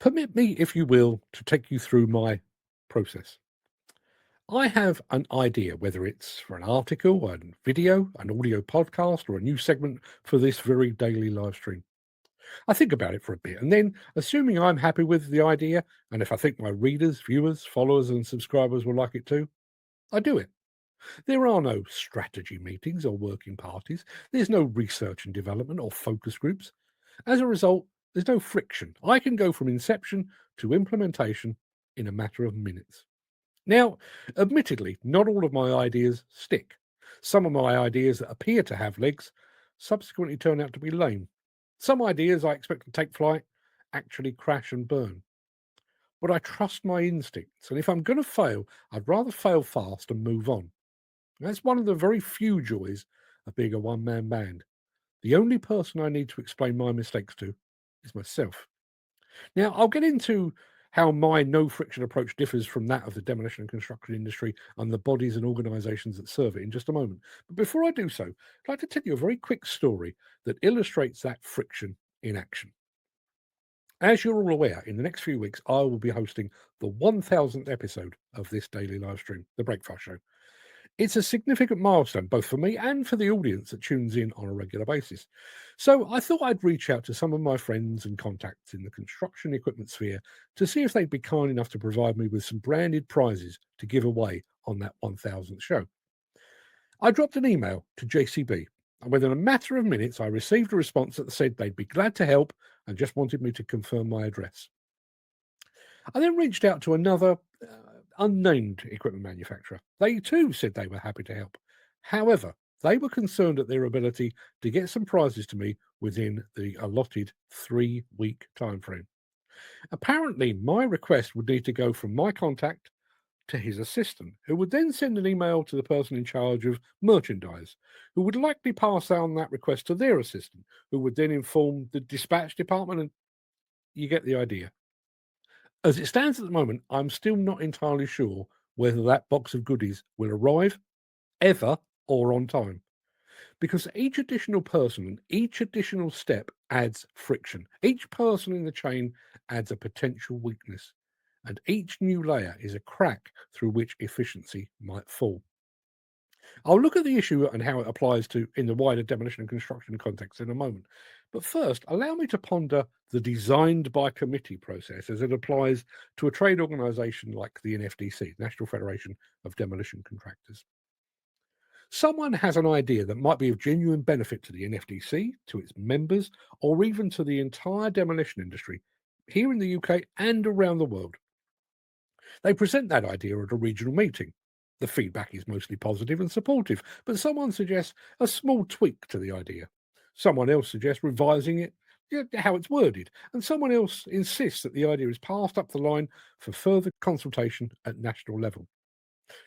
Permit me, if you will, to take you through my process. I have an idea, whether it's for an article, a video, an audio podcast, or a new segment for this very daily live stream. I think about it for a bit, and then, assuming I'm happy with the idea, and if I think my readers, viewers, followers, and subscribers will like it too, I do it. There are no strategy meetings or working parties. There's no research and development or focus groups. As a result, there's no friction. I can go from inception to implementation in a matter of minutes. Now, admittedly, not all of my ideas stick. Some of my ideas that appear to have legs subsequently turn out to be lame. Some ideas I expect to take flight actually crash and burn. But I trust my instincts, and if I'm going to fail, I'd rather fail fast and move on. That's one of the very few joys of being a one man band. The only person I need to explain my mistakes to is myself. Now, I'll get into how my no friction approach differs from that of the demolition and construction industry and the bodies and organisations that serve it in just a moment. But before I do so, I'd like to tell you a very quick story that illustrates that friction in action. As you're all aware, in the next few weeks, I will be hosting the 1000th episode of this daily live stream, The Breakfast Show. It's a significant milestone, both for me and for the audience that tunes in on a regular basis. So I thought I'd reach out to some of my friends and contacts in the construction equipment sphere to see if they'd be kind enough to provide me with some branded prizes to give away on that 1000th show. I dropped an email to JCB, and within a matter of minutes, I received a response that said they'd be glad to help and just wanted me to confirm my address. I then reached out to another unnamed equipment manufacturer. They too said they were happy to help. However, they were concerned at their ability to get some prizes to me within the allotted 3-week time frame. Apparently, my request would need to go from my contact to his assistant, who would then send an email to the person in charge of merchandise, who would likely pass on that request to their assistant, who would then inform the dispatch department, and you get the idea. As it stands at the moment, I'm still not entirely sure whether that box of goodies will arrive ever or on time, because each additional person and each additional step adds friction. Each person in the chain adds a potential weakness, and each new layer is a crack through which efficiency might fall. I'll look at the issue and how it applies to in the wider demolition and construction context in a moment. But first, allow me to ponder the designed by committee process as it applies to a trade organisation like the NFDC, National Federation of Demolition Contractors. Someone has an idea that might be of genuine benefit to the NFDC, to its members, or even to the entire demolition industry here in the UK and around the world. They present that idea at a regional meeting. The feedback is mostly positive and supportive, but someone suggests a small tweak to the idea. Someone else suggests revising it, how it's worded, and someone else insists that the idea is passed up the line for further consultation at national level.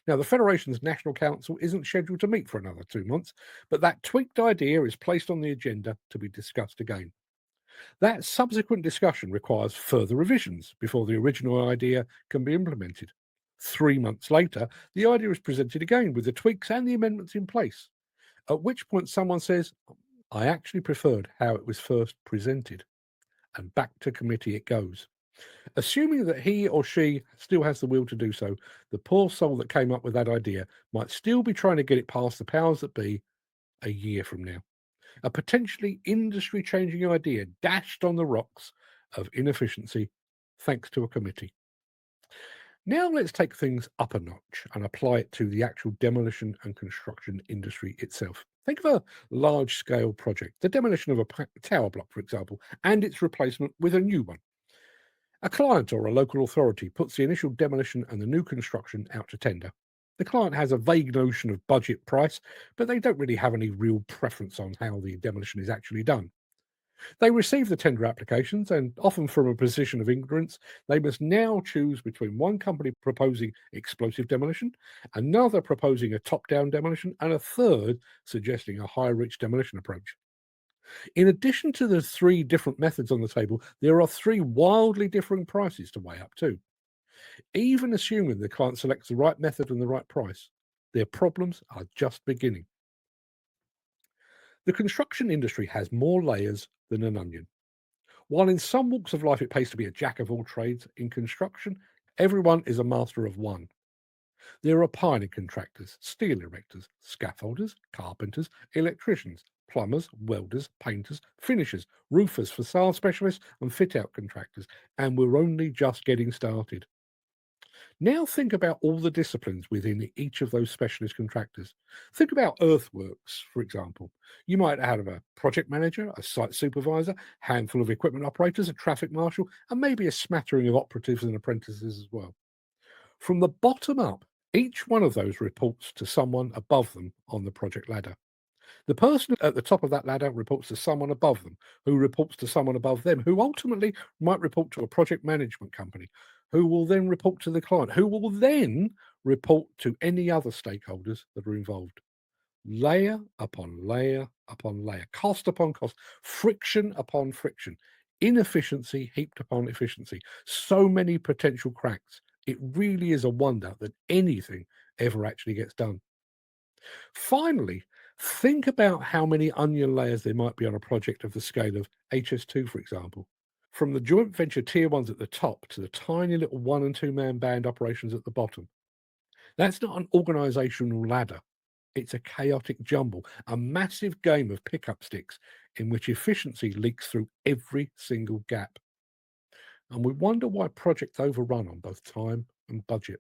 Now, the Federation's National Council isn't scheduled to meet for another 2 months, but that tweaked idea is placed on the agenda to be discussed again. That subsequent discussion requires further revisions before the original idea can be implemented. 3 months later, the idea is presented again with the tweaks and the amendments in place, at which point someone says, I actually preferred how it was first presented. And back to committee it goes. Assuming that he or she still has the will to do so, the poor soul that came up with that idea might still be trying to get it past the powers that be a year from now. A potentially industry changing idea dashed on the rocks of inefficiency thanks to a committee. Now let's take things up a notch and apply it to the actual demolition and construction industry itself. Think of a large scale project, the demolition of a tower block, for example, and its replacement with a new one. A client or a local authority puts the initial demolition and the new construction out to tender. The client has a vague notion of budget price, but they don't really have any real preference on how the demolition is actually done. They receive the tender applications, and often from a position of ignorance, they must now choose between one company proposing explosive demolition, another proposing a top down demolition, and a third suggesting a high reach demolition approach. In addition to the 3 different methods on the table, there are 3 wildly differing prices to weigh up too. Even assuming the client selects the right method and the right price, their problems are just beginning. The construction industry has more layers than an onion. While in some walks of life it pays to be a jack of all trades, in construction, everyone is a master of one. There are piling contractors, steel erectors, scaffolders, carpenters, electricians, plumbers, welders, painters, finishers, roofers, facade specialists, and fit out contractors, and we're only just getting started. Now think about all the disciplines within each of those specialist contractors. Think about earthworks, for example. You might have a project manager, a site supervisor, handful of equipment operators, a traffic marshal, and maybe a smattering of operatives and apprentices as well. From the bottom up, each one of those reports to someone above them on the project ladder. The person at the top of that ladder reports to someone above them, who reports to someone above them, who ultimately might report to a project management company, who will then report to the client, who will then report to any other stakeholders that are involved. Layer upon layer upon layer, cost upon cost, friction upon friction, inefficiency heaped upon efficiency. So many potential cracks. It really is a wonder that anything ever actually gets done. Finally, think about how many onion layers there might be on a project of the scale of HS2, for example. From the joint venture tier ones at the top to the tiny little 1 and 2 man band operations at the bottom. That's not an organizational ladder. It's a chaotic jumble, a massive game of pickup sticks in which efficiency leaks through every single gap. And we wonder why projects overrun on both time and budget.